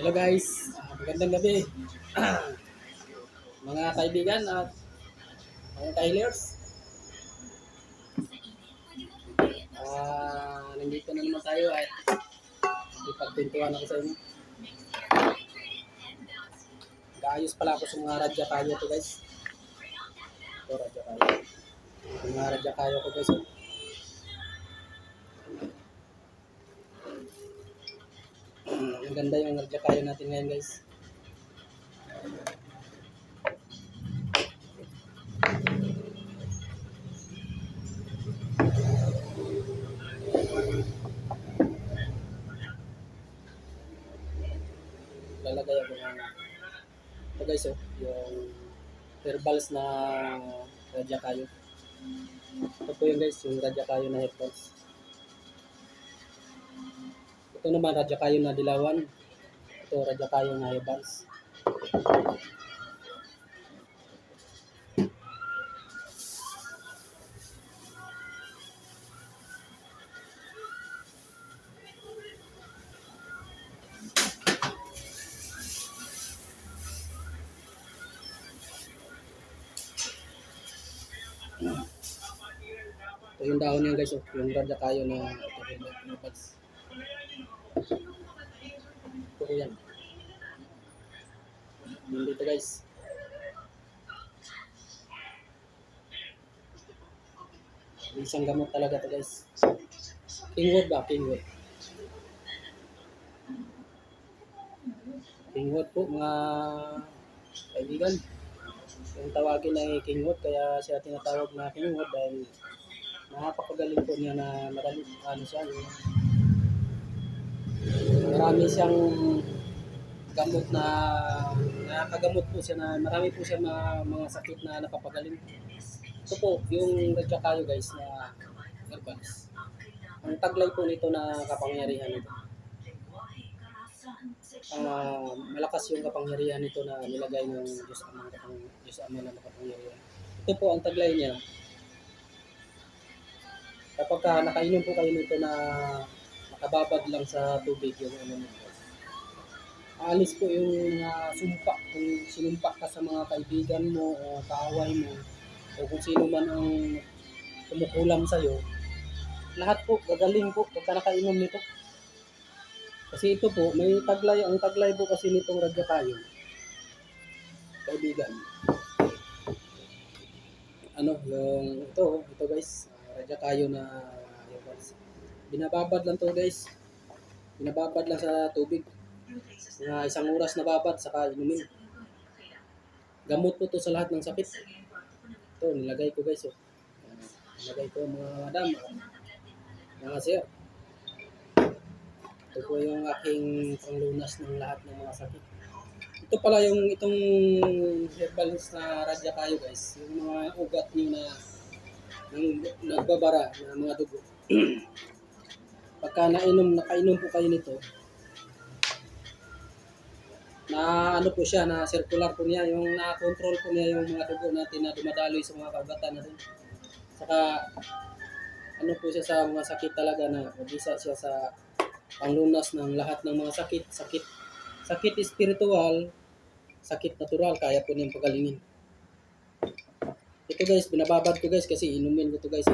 Hello guys, magandang gabi mga kaibigan at mga kailers. Nandito na naman tayo at ipagpintuan ako sa inyo. Kaayos pala ako sa mga radya kayo to guys. Ito radya kayo. Yung mga radya kayo ko guys. Ang ganda yung radya kayo natin ngayon guys. Lalagay ako ng ito guys yung herbals na radya kayo. Ito po yung guys, yung radya kayo na herbals. Ito naman radya kayo na dilawan. Ito radya kayo na herbals. Ito yung dahon niyan guys, yung radya kayo na herbals. Ito ko yan. Yun dito guys. Isang gamot talaga to guys. Kingwood ba? Kingwood. Kingwood po mga kaibigan. Yung tawagin ay kingwood kaya siya tinatawag na kingwood dahil napakagaling po niya na marami siya. Marami siyang gamot na nakakagamot po siya na marami po siya mga sakit na napapagaling. Ito po yung radya kayo guys na herbals. Ang taglay po nito na kapangyarihan nito. Malakas yung kapangyarihan nito na nilagay ng Diyos Ama na kapangyarihan. Ito po ang taglay niya. Kapag nakainom po kayo nito na nakababad lang sa tubig yung ano nito. Aalis po yung sumpa, kung sinumpa ka sa mga kaibigan mo o kaaway mo o kung sino man ang kumukulam sa'yo, lahat po gagaling po pagka nakainom nito. Kasi ito po, may taglay, ang taglay po kasi nitong radya kayo, kaibigan. Ito guys, radya kayo na binababad lang to guys. Binababad lang sa tubig. Mga isang oras na babad, saka inumin. Gamot po to sa lahat ng sakit. Ito, nilagay ko guys. Nilagay ko mga madam, mga sir. Ito po yung aking panglunas ng lahat ng mga sakit. Ito pala itong herbals na radya kayo guys. Yung mga ugat nyo na nagbabara na mga dugo. Pagka nakainom po kayo nito, na ano po siya, na circular po niya, yung na-control po niya yung mga dugo natin na dumadaloy sa mga kaugatan natin. Saka ano po siya sa mga sakit talaga na mabisa siya sa panglunas ng lahat ng mga sakit. Sakit spiritual, sakit natural, kaya po niyang pagalingin. Ito guys, binababad ko guys kasi inumin ko to guys.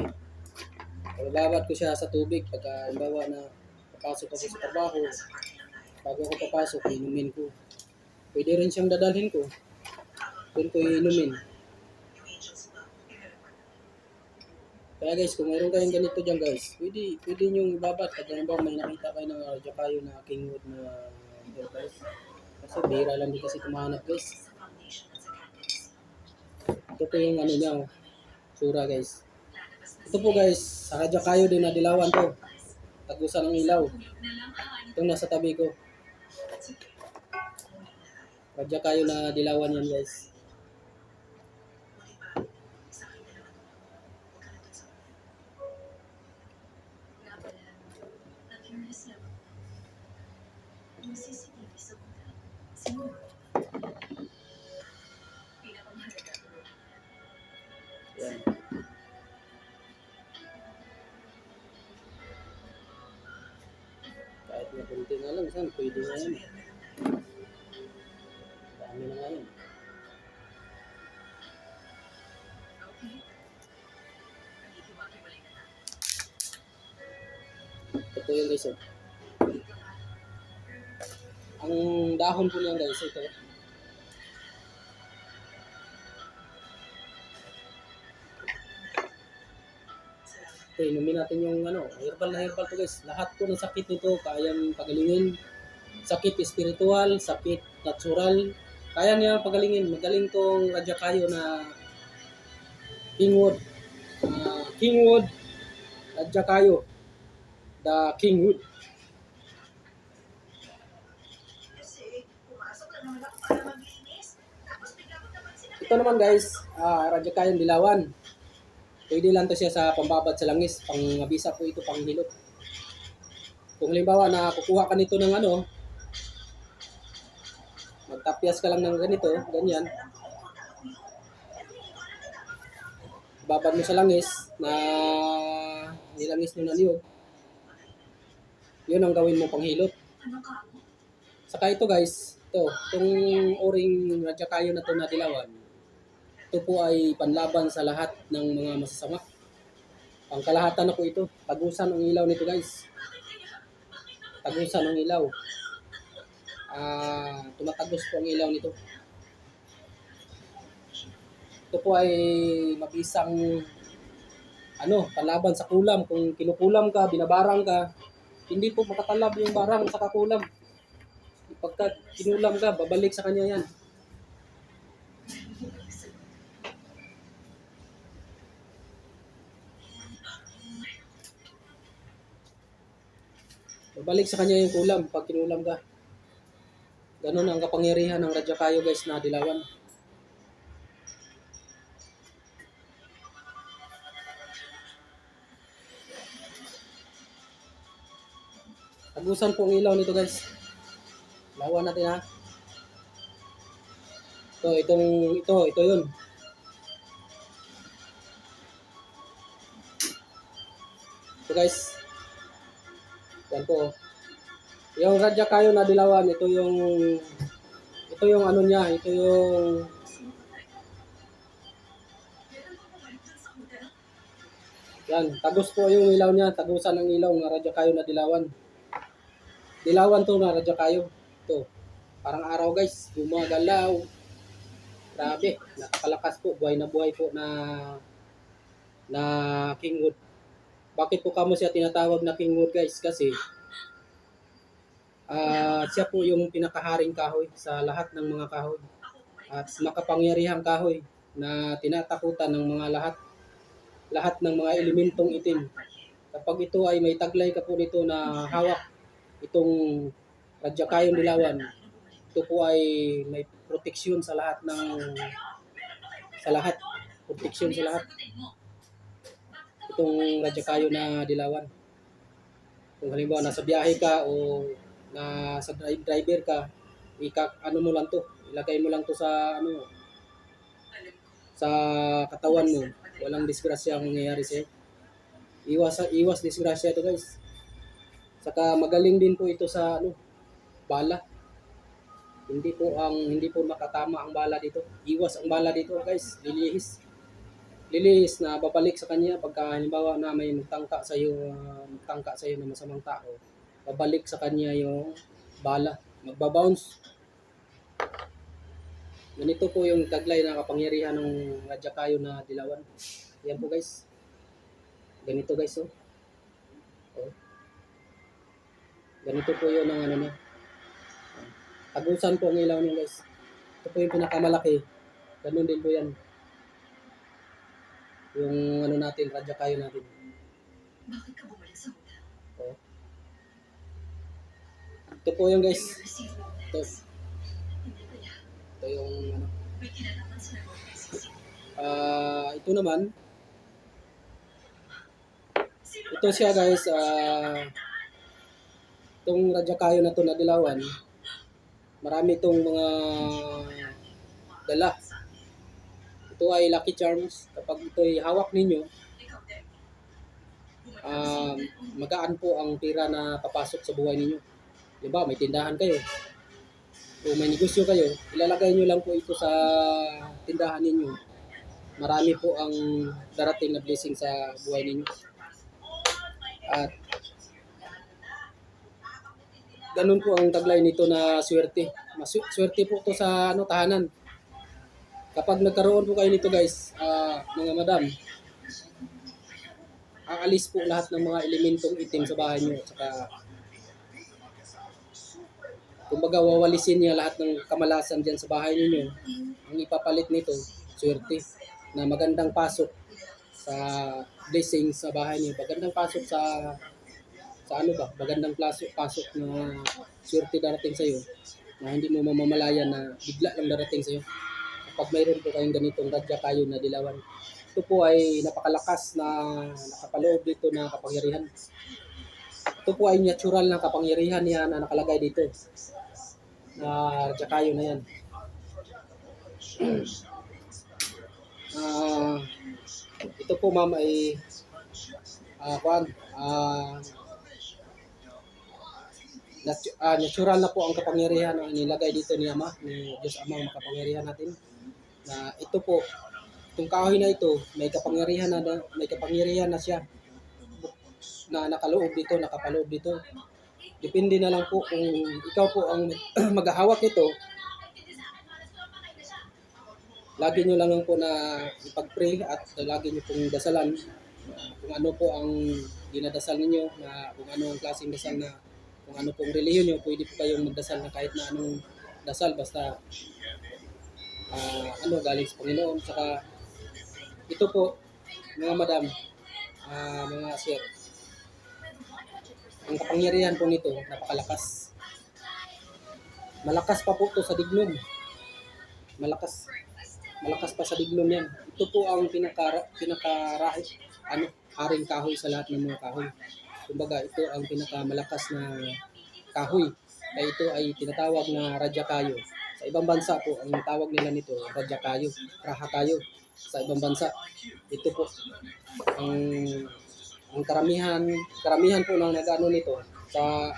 Binababad ko siya sa tubig pagka halimbawa na papasok ako sa trabaho. Bago ako papasok, inumin ko. Pwede rin siyang dadalhin ko. Doon ko inumin. Kaya guys, kung mayroon kayong ganito dyan guys, pwede nyo ibabad. Pag halimbawa may nakita kayo ng radya kayo na kingwood na guys. Kasi bihira lang din kasi tumahanap guys. Ito po yung ano niya, sura guys. Ito po guys, sa radya kayo din na dilawan to. Tagusan ng ilaw. Itong nasa tabi ko. Radya kayo na dilawan yan guys. Yan. Kahit na kunti nga lang, saan pwede na yan. Ano na nga yun. Ito po yung guys. Oh. Ang dahon po niyan guys, ito. Ito, inumin natin yung herbal na herbal to guys. Lahat po ng sakit nito, kayang pagalingin. Sakit espiritual, sakit natural, kaya niya pagalingin. Magaling tong Radya Kayo na Kingwood. Kingwood, Radya Kayo. The Kingwood. Ito naman guys, Radya Kayo Dilawan. Pwede lang to siya sa pambabad sa langis, pangabisa po ito, panghilot. Kung halimbawa na kukuha ka nito ng magtapyas ka lang ng ganito, ganyan. Babad mo sa langis na nilangis mo na niyog. Yun ang gawin mo panghilot. Saka ito guys, itong oring Radya Kayo na to na Dilawan. Ito po ay panlaban sa lahat ng mga masasama. Pangkalahatan na po ito. Tagusan ang ilaw nito guys. Tagusan ang ilaw. Tumatagos po ang ilaw nito. Ito po ay mabisang panlaban sa kulam. Kung kinukulam ka, binabarang ka, hindi po makatalab yung barang sa kakulam. Pagka kinulam ka, babalik sa kanya yan. Babalik sa kanya yung kulam pag kinulam ka. Ganun ang kapangyarihan ng Radya Kayo guys na Dilawan. Tagusan po ang ilaw nito guys. Lawan natin ha. Ito yun. Ito guys. Yan po. Yung Radya Kayo na Dilawan, ito yung niya, ito yung yan, tagos po yung ilaw niya, tagusan ng ilaw ng Radya Kayo na Dilawan. Dilawan to na Radya Kayo. Ito. Parang araw guys, gumagalaw. Grabe, nakakalakas po, buhay na buhay po na Kingwood. Bakit po kamo siya tinatawag na Kingwood guys? Kasi siya po yung pinakaharing kahoy sa lahat ng mga kahoy. At makapangyarihang kahoy na tinatakutan ng mga lahat ng mga elementong itim. Kapag ito ay may taglay ka po nito na hawak, itong Radya Kayo Dilawan, ito po ay may proteksyon sa lahat proteksyon sa lahat. Itong Radya Kayo na Dilawan. Kung halimbawa nasa biyahe ka o nasa driver ka, mo lang to, ilagay mo lang to sa sa katawan mo. Walang disgrasya ang mangyayari sa'yo. Iwas disgrasya to guys. Saka magaling din po ito sa bala. Hindi po makatama ang bala dito. Iwas ang bala dito guys. Lilihis na babalik sa kanya pagka halimbawa na may magtangka sa iyo na masamang tao. Babalik sa kanya yung bala. Magbabounce. Ganito po yung taglay na kapangyarihan ng Radya Kayo na Dilawan. Yan po guys. Ganito guys oh. Ganito po yun ang niya. Tagusan po ang ilaw niya guys. Ito po yung pinakamalaki. Ganun din po yan. Yung natin, Radya Kayo natin. Bakit ka bumalik sa hotel? Ito po yung guys. Ito yung ito naman. Ito siya guys. Itong Radya Kayo na to na Dilawan. Marami itong mga dala. Ito ay lucky charms. Kapag ito ay hawak ninyo, magaan po ang pira na papasok sa buhay ninyo. Diba, may tindahan kayo. Kung may negosyo kayo, ilalagay nyo lang po ito sa tindahan ninyo. Marami po ang darating na blessing sa buhay ninyo. At ganun po ang tagline nito na swerte. Swerte po to sa tahanan. Kapag nagkaroon po kayo nito guys, mga madam, aalis po lahat ng mga elementong itim sa bahay niyo. Saka, kumbaga wawalisin niya lahat ng kamalasan dyan sa bahay niyo. Ang ipapalit nito, swerte. Na magandang pasok sa blessing sa bahay niyo. Magandang pasok sa magandang pasok na swerte darating sa iyo na hindi mo mamamalayan na bigla lang darating sa iyo. Kapag mayroon po kayong ganitong radya kayo na dilawan, ito po ay napakalakas na nakapaloob dito na kapangyarihan. Ito po ay natural na kapangyarihan niya na nakalagay dito na radya kayo na yan. Ito po ma'am ay natural na po ang kapangyarihan na nilagay dito ni Ama, ni Diyos Ama ang makapangyarihan natin. Na ito po, itong kahoy na ito, may kapangyarihan na siya na nakapaloob dito. Depende na lang po kung ikaw po ang maghahawak nito. Lagi nyo lang po na ipag-pray at lagi nyo pong dasalan kung ano po ang dinadasal ninyo, na kung ano ang klaseng dasal na kung ano pong relihiyon nyo, pwede po kayong magdasal na kahit na anong dasal basta galing sa Panginoon. Saka ito po mga madam, mga sir, ang kapangyarihan po nito napakalakas. Malakas pa po ito sa diglom. Malakas pa sa diglom yan. Ito po ang haring kahoy sa lahat ng mga kahoy. Kumbaga ito ang pinakamalakas na kahoy. Kaya ito ay tinatawag na radya kayo. Sa ibang bansa po, ang tawag nila nito radya kayo, raha kayo. Sa ibang bansa, ito po ang karamihan po ng nag-ano nito sa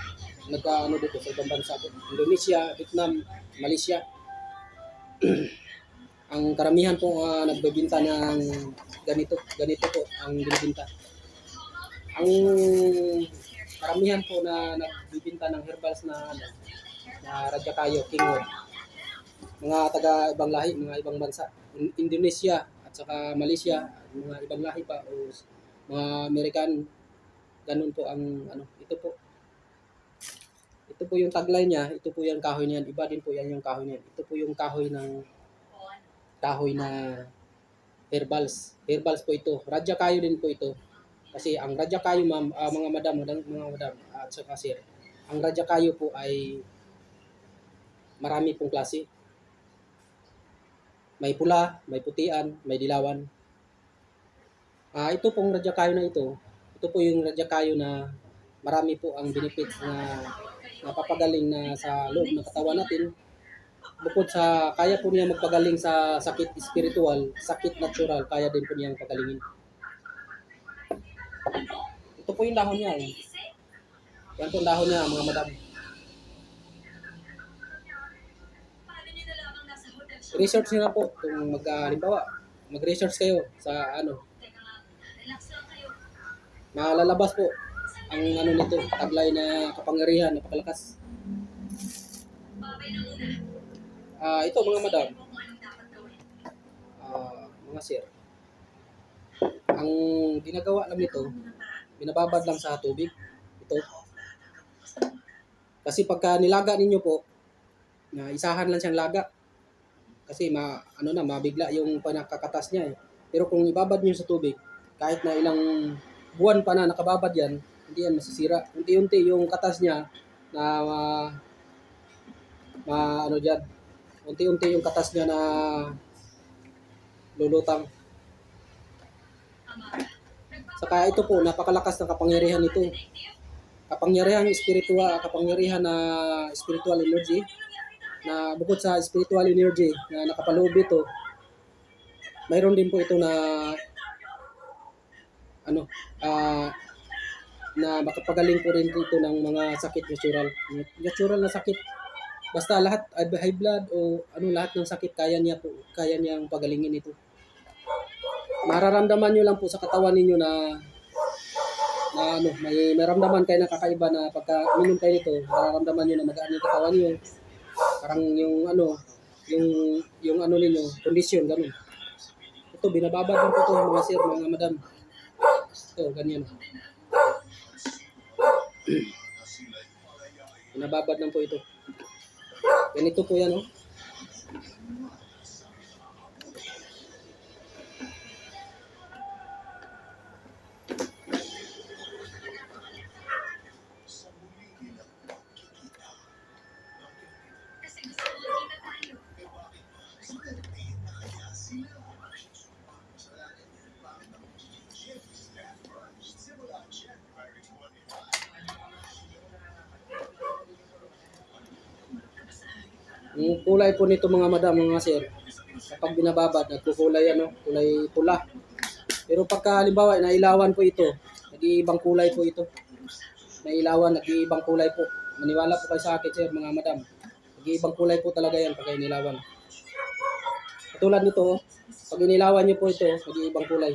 dito sa ibang bansa po. Indonesia, Vietnam, Malaysia. Ang karamihan po nagbebenta ng ganito po ang binibenta. Ang karamihan po na nagbibenta ng herbals na radya kayo, kingwood. Mga taga ibang lahi, mga ibang bansa, Indonesia at saka Malaysia, mga ibang lahi pa o mga American, ganun po ang ito po. Ito po yung tagline niya, ito po yung kahoy niyan, iba din po yan yung kahoy niyan. Ito po yung kahoy na herbals. Herbals po ito. Radya kayo din po ito. Kasi ang radya kayo ma'am, mga madam at saka sir, ang radya kayo po ay marami pong klase. May pula, may putian, may dilawan. Ito pong radya kayo na ito po yung radya kayo na marami po ang benefits na napapagaling na sa loob ng katawan natin. Bukod sa kaya po niya magpagaling sa sakit spiritual, sakit natural, kaya din po niyang pagalingin. Ito po yung dahon niya. Yan po yung dahon niya, mga madam. Research niyo na po kung halimbawa, mag-research kayo sa malalabas po ang nito, taglay na kapangyarihan, napakalakas. Ito mga madam, mga sir, ang ginagawa lang nito, binababad lang sa tubig ito. Kasi pagka nilaga ninyo po, isahan lang siyang laga. Kasi mabigla yung panakakatas niya eh. Pero kung ibabad niyo sa tubig, kahit na ilang buwan pa na nakababad yan, hindi yan masisira. Unti-unti yung katas niya na unti-unti yung katas niya na lulutang. Saka ito po, napakalakas ng kapangyarihan nito. Kapangyarihan na spiritual energy, na bukod sa spiritual energy na nakapaloob ito, mayroon din po ito na na makapagaling po rin dito ng mga sakit natural na sakit. Basta lahat, high blood o ano, lahat ng sakit kaya niyang pagalingin ito. Mararamdaman niyo lang po sa katawan ninyo na ano, may maramdaman kayo na kakaiba na pagka uminom kayo nito, mararamdaman niyo na magaan yung katawan niyo. Parang yung ano, yung ano ninyo, kondisyon, ganun. Ito, binababad lang po ito, mga sir, mga madam. Ito, ganyan. Binababad lang po ito. Ganito po yan, oh. Yung kulay po nito mga madam, mga sir, kapag binababad, nagkukulay ano, kulay pula. Pero pagka halimbawa, nailawan po ito, nag-iibang kulay po ito. Nailawan, nag-iibang kulay po. Maniwala po kayo sa akin sir, mga madam. Nag-iibang kulay po talaga yan pag inilawan. Katulad nito, pag inilawan niyo po ito, nag-iibang kulay.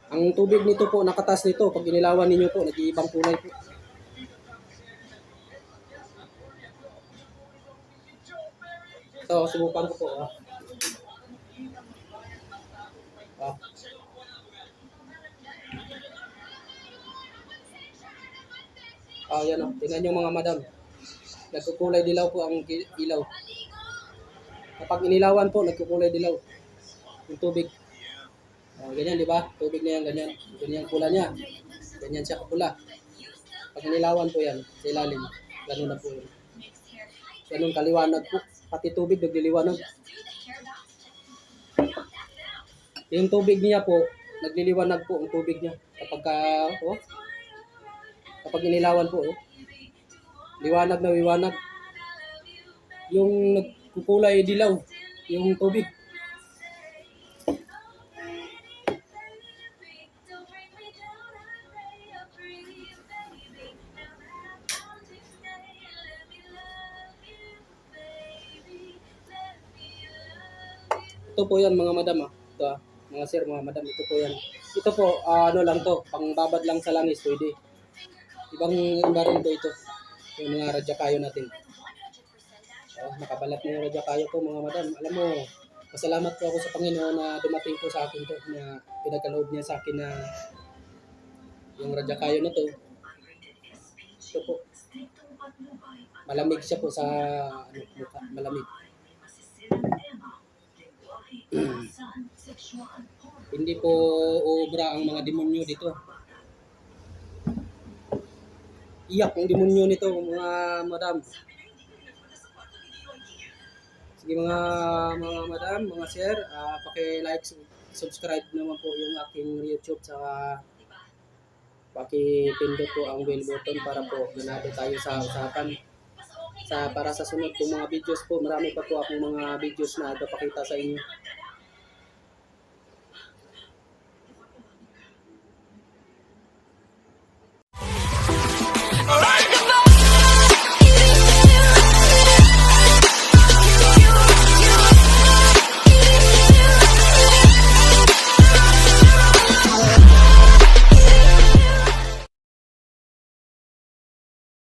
Ang tubig nito po, nakatas nito. Pag inilawan ninyo po, nag-iibang kulay po. So, subukan ko po. Ah. Yan o. Tingnan nyo mga madam. Nagkukulay dilaw po ang ilaw. Kapag inilawan po, nagkukulay dilaw. Yung tubig. Ganyan, di ba? Tubig na yan, ganyan. Ganyan pula niya. Ganyan siya kapula. Pag inilawan po yan, sa ilalim. Ganun na po yun. Ganun kaliwanag po. Pati tubig, nagliliwanag. Yung tubig niya po, nagliliwanag po ang tubig niya. Kapag inilawan po, liwanag na liwanag. Yung nagkukulay dilaw, yung tubig. Ito po yan mga madam Ito mga sir, mga madam, ito po yan. Ito po, ano lang to, pangbabad lang sa langis, pwede. Ibang rin po ito. Yung mga radyakayo natin. Nakabalat na yung radyakayo ko mga madam. Alam mo, pasalamat po ako sa Panginoon na dumating po sa akin to, na pinagkaloob niya sa akin na yung radyakayo na to. Ito po. Malamig siya po sa mukha, malamig. Hindi po obra ang mga demonyo dito. Iyak ang demonyo nito mga madam. Sige mga madam, mga sir, paki-like, subscribe naman po yung aking YouTube, saka paki-pindot po ang bell button para po ganado tayo sa usapan. Para sa sunod kong mga videos po, marami pa po akong mga videos na ipapakita sa inyo.